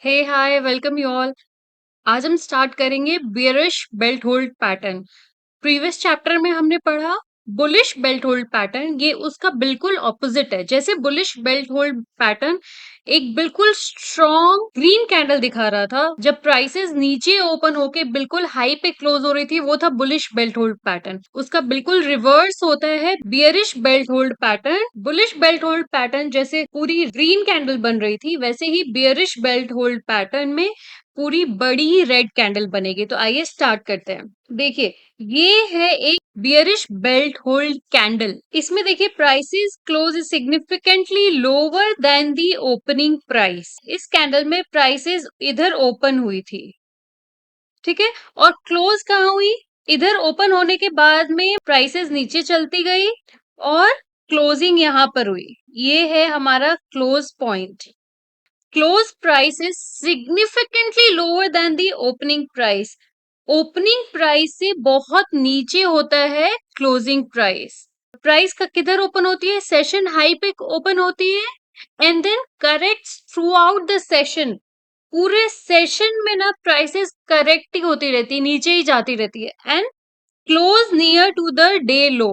Hey hi welcome you all. आज हम start करेंगे bearish belt hold pattern. Previous chapter में हमने पढ़ा बुलिश बेल्ट होल्ड पैटर्न। ये उसका बिल्कुल ऑपोजिट है। जैसे बुलिश बेल्ट होल्ड पैटर्न एक बिल्कुल स्ट्रॉन्ग ग्रीन कैंडल दिखा रहा था जब प्राइसेस नीचे ओपन होके बिल्कुल हाई पे क्लोज हो रही थी, वो था बुलिश बेल्ट होल्ड पैटर्न। उसका बिल्कुल रिवर्स होता है bearish belt hold pattern. Bullish belt hold pattern जैसे पूरी ग्रीन कैंडल बन रही थी, वैसे ही बियरिश बेल्ट होल्ड पैटर्न में पूरी बड़ी रेड कैंडल बनेगी। तो आइए स्टार्ट करते हैं। देखिए, ये है एक बियरिश बेल्ट होल्ड कैंडल। इसमें देखिए prices close significantly lower than the opening price. इस कैंडल में प्राइसेस इधर ओपन हुई थी, ठीक है, और क्लोज कहाँ हुई? इधर ओपन होने के बाद में प्राइसेस नीचे चलती गई और क्लोजिंग यहाँ पर हुई। ये है हमारा close point. Close price is significantly lower than the opening price. Opening price से बहुत नीचे होता है क्लोजिंग प्राइस। प्राइस का किधर ओपन होती है? सेशन हाई पे ओपन होती है and then corrects throughout the session. पूरे सेशन में ना प्राइसेस करेक्ट ही होती रहती है, नीचे ही जाती रहती है and close near to the day low.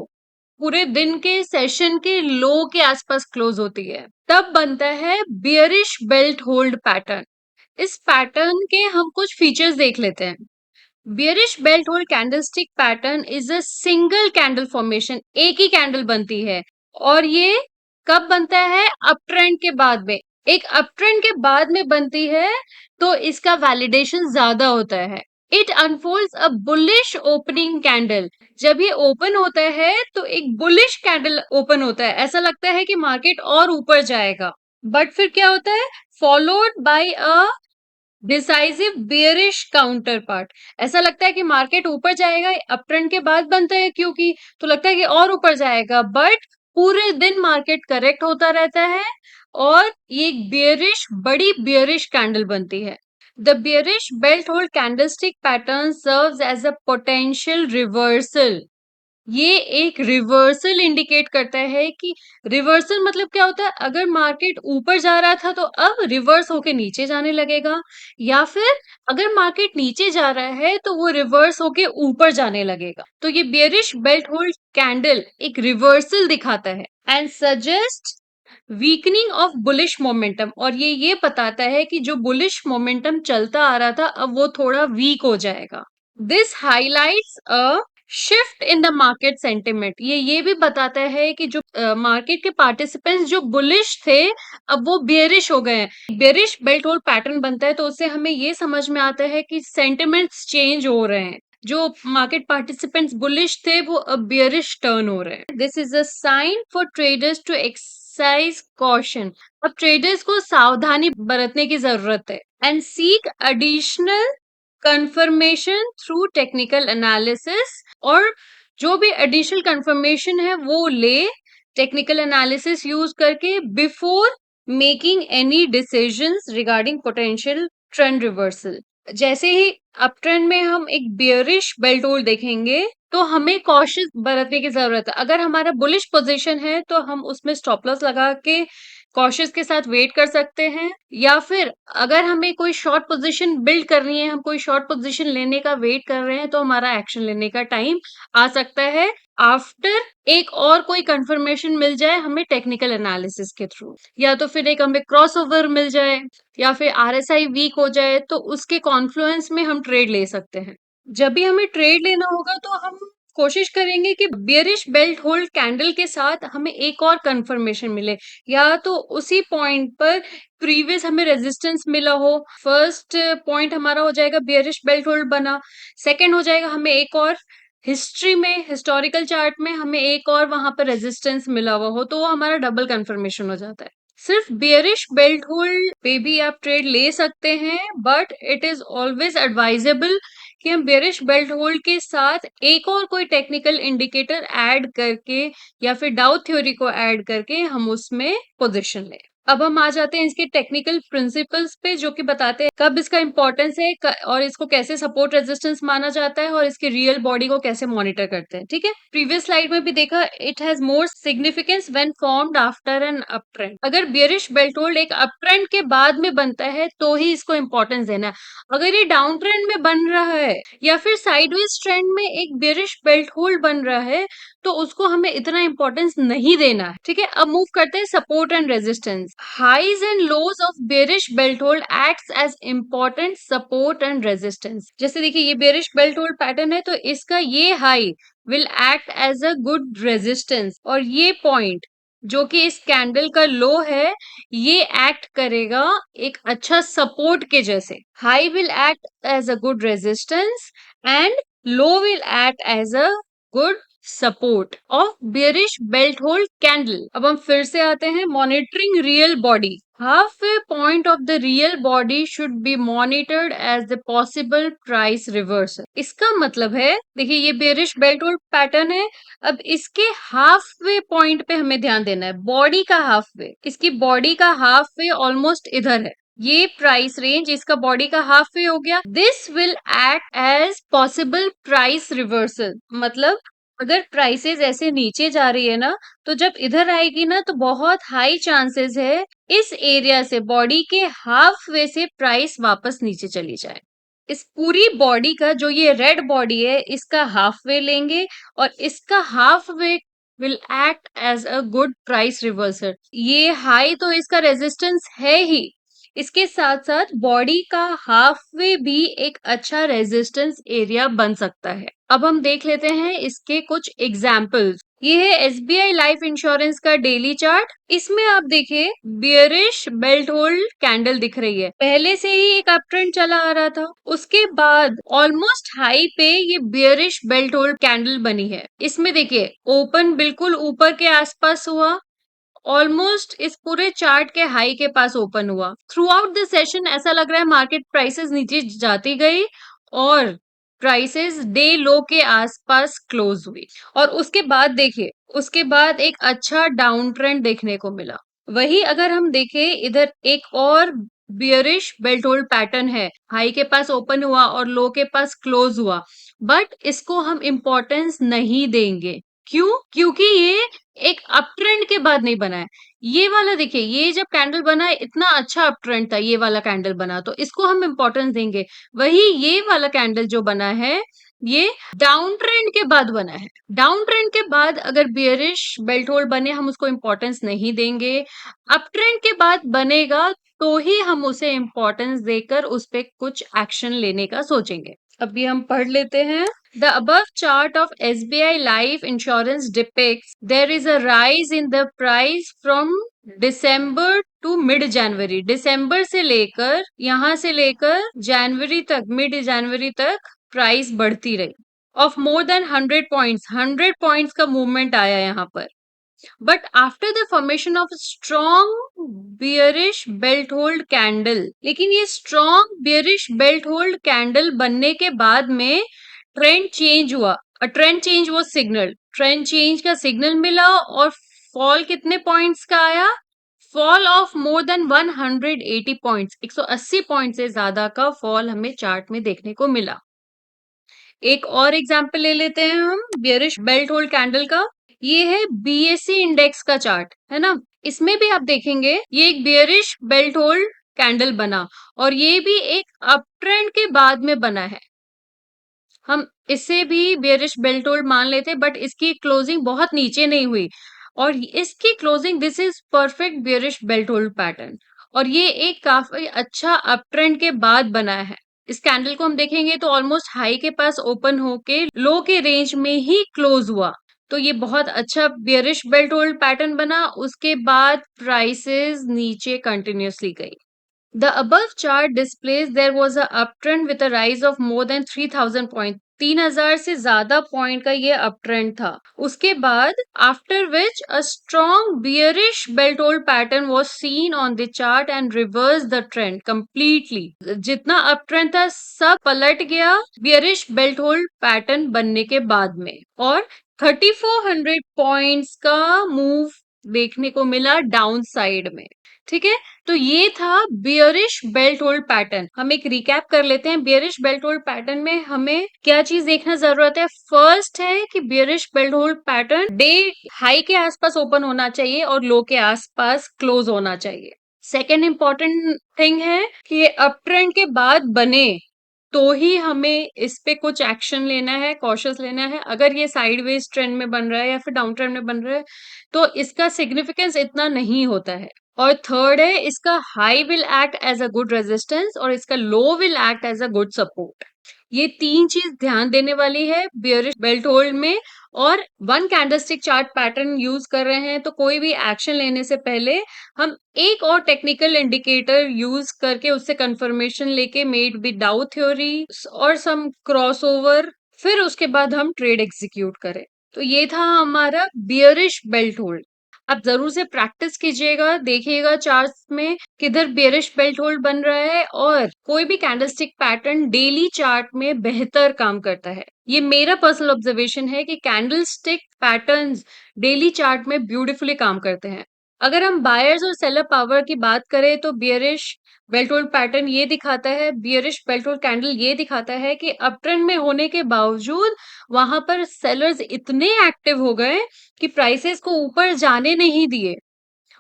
पूरे दिन के सेशन के लो के आसपास क्लोज होती है। तब बनता है बियरिश बेल्ट होल्ड पैटर्न। इस पैटर्न के हम कुछ फीचर्स देख लेते हैं। Bearish belt hold candlestick pattern is a single candle formation. एक ही कैंडल बनती है और ये कब बनता है? अप ट्रेंड के बाद में। एक अप ट्रेंड के बाद में बनती है तो इसका वैलिडेशन ज्यादा होता है। It unfolds a bullish opening candle. जब ये ओपन होता है तो एक बुलिश कैंडल ओपन होता है, ऐसा लगता है कि मार्केट और ऊपर जाएगा। बट फिर क्या होता है? Followed by a decisive bearish counter part. ऐसा लगता है कि मार्केट ऊपर जाएगा, अप ट्रेंड के बाद बनता है क्योंकि, तो लगता है कि और ऊपर जाएगा, बट पूरे दिन मार्केट करेक्ट होता रहता है और ये एक बियरिश, बड़ी बियरिश कैंडल बनती है। The bearish belt hold candlestick pattern serves as a potential reversal. ये एक रिवर्सल इंडिकेट करता है कि रिवर्सल मतलब क्या होता है? अगर मार्केट ऊपर जा रहा था तो अब रिवर्स होके नीचे जाने लगेगा, या फिर अगर मार्केट नीचे जा रहा है तो वो रिवर्स होके ऊपर जाने लगेगा। तो ये बेयरिश बेल्ट होल्ड कैंडल एक रिवर्सल दिखाता है and suggest weakening of bullish momentum. और ये बताता है कि जो बुलिश मोमेंटम चलता आ रहा था अब वो थोड़ा वीक हो जाएगा। This highlights a shift in the market sentiment. ये भी बताता है कि जो मार्केट के पार्टिसिपेंट्स जो बुलिश थे अब वो बेयरिश हो गए हैं। बेयरिश बेल्ट होल्ड पैटर्न बनता है तो उससे हमें ये समझ में आता है कि सेंटिमेंट्स चेंज हो रहे हैं। जो मार्केट पार्टिसिपेंट्स बुलिश थे वो अब बेयरिश टर्न हो रहे हैं। This is a sign for traders to exercise caution. अब ट्रेडर्स को सावधानी बरतने की जरूरत है and seek additional confirmation through technical analysis. और जो भी एडिशनल कंफर्मेशन है वो ले टेक्निकल एनालिसिस यूज करके before making any decisions regarding potential trend reversal. जैसे ही अप ट्रेंड में हम एक बियरिश बेल्ट होल्ड देखेंगे तो हमें कॉशियस बरतने की जरूरत है। अगर हमारा बुलिश पोजीशन है तो हम उसमें स्टॉप लॉस लगा के कॉशियस के साथ वेट कर सकते हैं, या फिर अगर हमें कोई शॉर्ट पोजीशन बिल्ड करनी है, हम कोई शॉर्ट पोजीशन लेने का वेट कर रहे हैं, तो हमारा एक्शन लेने का टाइम आ सकता है आफ्टर एक और कोई कंफर्मेशन मिल जाए हमें टेक्निकल एनालिसिस के थ्रू, या तो फिर एक हमें क्रॉसओवर मिल जाए, या फिर आरएसआई वीक हो जाए तो उसके कॉन्फ्लुएंस में हम ट्रेड ले सकते हैं। जब भी हमें ट्रेड लेना होगा तो हम कोशिश करेंगे कि बियरिश बेल्ट होल्ड कैंडल के साथ हमें एक और कंफर्मेशन मिले, या तो उसी पॉइंट पर प्रीवियस हमें रेजिस्टेंस मिला हो। फर्स्ट पॉइंट हमारा हो जाएगा बियरिश बेल्ट होल्ड बना, सेकंड हो जाएगा हमें एक और हिस्ट्री में, हिस्टोरिकल चार्ट में हमें एक और वहां पर रेजिस्टेंस मिला हुआ हो, तो वो हमारा डबल कंफर्मेशन हो जाता है। सिर्फ बियरिश बेल्ट होल्ड पे भी आप ट्रेड ले सकते हैं, but it is always advisable कि हम बेरिश बेल्ट होल्ड के साथ एक और कोई टेक्निकल इंडिकेटर ऐड करके या फिर डाउ थ्योरी को ऐड करके हम उसमें पोजीशन लें। अब हम आ जाते हैं इसके टेक्निकल प्रिंसिपल्स पे, जो कि बताते हैं कब इसका इंपॉर्टेंस है और इसको कैसे सपोर्ट रेजिस्टेंस माना जाता है और इसके रियल बॉडी को कैसे मॉनिटर करते हैं। ठीक है, प्रीवियस स्लाइड में भी देखा, it has more significance when formed after an up trend. अगर बियरिश बेल्ट होल्ड एक अप ट्रेंड के बाद में बनता है तो ही इसको इंपॉर्टेंस देना है। अगर ये डाउन ट्रेंड में बन रहा है या फिर साइडवेज ट्रेंड में एक बियरिश बेल्ट होल्ड बन रहा है तो उसको हमें इतना इंपॉर्टेंस नहीं देना है। ठीक है, अब मूव करते हैं support and resistance. Highs and lows of bearish belt hold acts as important support and resistance. जैसे देखिए ये बेरिश बेल्ट होल्ड पैटर्न है तो इसका ये high will act as a good resistance और ये पॉइंट जो कि इस कैंडल का लो है ये एक्ट करेगा एक अच्छा सपोर्ट के जैसे। High will act as a good resistance and low will act as a good support of bearish belt hold candle. अब हम फिर से आते हैं monitoring real body. Half way point of the real body should be monitored as the possible price reversal. इसका मतलब है देखिए ये बेरिश बेल्ट होल्ड पैटर्न है, अब इसके हाफ वे पॉइंट पे हमें ध्यान देना है। बॉडी का हाफ वे, इसकी बॉडी का हाफ वे ऑलमोस्ट इधर है, ये प्राइस रेंज इसका बॉडी का हाफ वे हो गया। This will act as possible price reversal. मतलब अगर प्राइसेस ऐसे नीचे जा रही है ना तो जब इधर आएगी ना तो बहुत हाई चांसेस है इस एरिया से बॉडी के हाफ वे से प्राइस वापस नीचे चली जाए। इस पूरी बॉडी का जो ये रेड बॉडी है इसका हाफ वे लेंगे और इसका half way will act as a good price reversal. ये हाई तो इसका रेजिस्टेंस है ही, इसके साथ साथ बॉडी का हाफ वे भी एक अच्छा रेजिस्टेंस एरिया बन सकता है। अब हम देख लेते हैं इसके कुछ एग्जाम्पल्स। ये है एसबीआई लाइफ इंश्योरेंस का डेली चार्ट। इसमें आप देखिए बियरिश बेल्ट होल्ड कैंडल दिख रही है, पहले से ही एक अप ट्रेंड चला आ रहा था, उसके बाद ऑलमोस्ट हाई पे ये बियरिश बेल्ट होल्ड कैंडल बनी है। इसमें देखिए ओपन बिल्कुल ऊपर के आसपास हुआ, ऑलमोस्ट इस पूरे चार्ट के हाई के पास ओपन हुआ। थ्रू आउट द सेशन ऐसा लग रहा है मार्केट प्राइसेस नीचे जाती गई और प्राइसेस डे लो के आसपास क्लोज हुई और उसके बाद देखिए उसके बाद एक अच्छा डाउन ट्रेंड देखने को मिला। वही अगर हम देखें इधर एक और बियरिश बेल्ट होल्ड पैटर्न है, हाई के पास ओपन हुआ और लो के पास क्लोज हुआ, बट इसको हम इंपॉर्टेंस नहीं देंगे। क्यों? क्योंकि ये एक अप ट्रेंड के बाद नहीं बना है। ये वाला देखिए ये जब कैंडल बना है इतना अच्छा अप ट्रेंड था, ये वाला कैंडल बना तो इसको हम इंपॉर्टेंस देंगे। वही ये वाला कैंडल जो बना है ये डाउन ट्रेंड के बाद बना है। डाउन ट्रेंड के बाद अगर बियरिश बेल्ट होल्ड बने हम उसको इंपॉर्टेंस नहीं देंगे। अप ट्रेंड के बाद बनेगा तो ही हम उसे इंपॉर्टेंस देकर उस पे कुछ एक्शन लेने का सोचेंगे। अभी हम पढ़ लेते हैं। The above chart of SBI Life Insurance depicts there is a rise in the price from December to mid January। दिसंबर से लेकर यहां से लेकर जनवरी तक, मिड जनवरी तक प्राइस बढ़ती रही of more than 100 points. 100 points का मूवमेंट आया यहाँ पर। But after the formation of strong bearish belt hold candle, लेकिन ये strong bearish belt hold candle बनने के बाद में ट्रेंड चेंज हुआ। ट्रेंड चेंज वो सिग्नल, ट्रेंड चेंज का सिग्नल मिला और फॉल कितने पॉइंट्स का आया? Fall of more than 180 points, 180 point से ज्यादा का फॉल हमें चार्ट में देखने को मिला। एक और एग्जांपल ले लेते हैं हम बियरिश बेल्ट होल्ड कैंडल का। ये है बीएससी इंडेक्स का चार्ट है ना, इसमें भी आप देखेंगे ये एक बियरिश बेल्ट होल्ड कैंडल बना और ये भी एक अप ट्रेंड के बाद में बना है। हम इसे भी बेरिश बेल्ट होल्ड मान लेते बट इसकी क्लोजिंग बहुत नीचे नहीं हुई और इसकी closing this is perfect bearish belt hold pattern और ये एक काफी अच्छा अप ट्रेंड के बाद बना है। इस कैंडल को हम देखेंगे तो ऑलमोस्ट हाई के पास ओपन होके लो के रेंज में ही क्लोज हुआ, तो ये बहुत अच्छा बेरिश बेल्ट होल्ड पैटर्न बना। उसके बाद प्राइसेस नीचे कंटिन्यूअसली गई। The above chart displays there was a uptrend with a rise of more than 3000 point। 3000 से ज्यादा पॉइंट का ये अपट्रेंड था। उसके बाद after which a strong bearish belt hold pattern was scene on the chart and reverse the trend completely. जितना uptrend था सब पलट गया बियरिश बेल्ट होल्ड पैटर्न बनने के बाद में और 3400 पॉइंट्स का मूव देखने को मिला डाउन साइड में। ठीक है? तो ये था बियरिश बेल्ट होल्ड पैटर्न। हम एक रिकैप कर लेते हैं। बियरिश बेल्ट होल्ड पैटर्न में हमें क्या चीज देखना जरूरत है? फर्स्ट है कि bearish belt hold pattern day high के आसपास ओपन होना चाहिए और लो के आसपास क्लोज होना चाहिए। सेकेंड इंपॉर्टेंट थिंग है कि अप ट्रेंड के बाद बने तो ही हमें इस पे कुछ एक्शन लेना है, कॉशियस लेना है। अगर ये साइडवेज ट्रेंड में बन रहा है या फिर डाउन ट्रेंड में बन रहा है तो इसका सिग्निफिकेंस इतना नहीं होता है। और थर्ड है, इसका high will act as a good resistance और इसका low will act as a good support. ये तीन चीज ध्यान देने वाली है बियरिश बेल्ट होल्ड में। और one candlestick chart pattern use कर रहे हैं तो कोई भी एक्शन लेने से पहले हम एक और टेक्निकल इंडिकेटर यूज करके उससे कंफर्मेशन लेके मेड विद डाउ थ्योरी और सम क्रॉसओवर, फिर उसके बाद हम ट्रेड एग्जीक्यूट करें। तो ये था हमारा बियरिश बेल्ट होल्ड। आप जरूर से प्रैक्टिस कीजिएगा, देखिएगा चार्ट्स में किधर बेरिश बेल्ट होल्ड बन रहा है और कोई भी कैंडलस्टिक पैटर्न डेली चार्ट में बेहतर काम करता है। ये मेरा पर्सनल ऑब्जर्वेशन है कि कैंडलस्टिक पैटर्न्स डेली चार्ट में ब्यूटीफुली काम करते हैं। अगर हम बायर्स और सेलर पावर की बात करें तो बियरिश बेल्ट होल्ड पैटर्न ये दिखाता है, बियरिश बेल्ट होल्ड कैंडल ये दिखाता है कि अप ट्रेंड में होने के बावजूद वहां पर सेलर्स इतने एक्टिव हो गए कि प्राइसेस को ऊपर जाने नहीं दिए।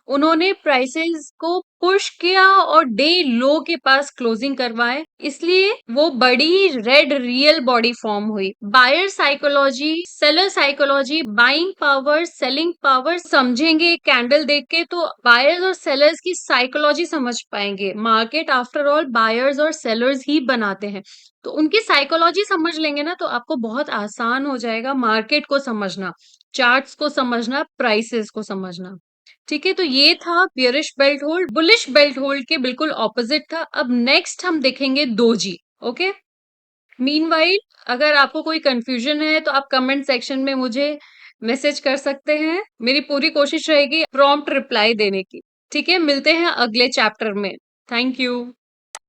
उन्होंने प्राइसेस को पुश किया और डे लो के पास क्लोजिंग करवाए, इसलिए वो बड़ी रेड रियल बॉडी फॉर्म हुई। Buyer psychology, seller psychology, buying power, selling power समझेंगे कैंडल देख के तो बायर्स और सेलर्स की साइकोलॉजी समझ पाएंगे। मार्केट आफ्टर ऑल बायर्स और सेलर्स ही बनाते हैं, तो उनकी साइकोलॉजी समझ लेंगे ना तो आपको बहुत आसान हो जाएगा मार्केट को समझना, चार्ट्स को समझना, प्राइसेस को समझना। ठीक है, तो ये था bearish belt hold. Bullish belt hold के बिल्कुल ऑपोजिट था। अब नेक्स्ट हम देखेंगे दोजी। ओके, मीनवाइल अगर आपको कोई कंफ्यूजन है तो आप कमेंट सेक्शन में मुझे मैसेज कर सकते हैं। मेरी पूरी कोशिश रहेगी प्रॉम्प्ट रिप्लाई देने की। ठीक है, मिलते हैं अगले चैप्टर में। Thank you.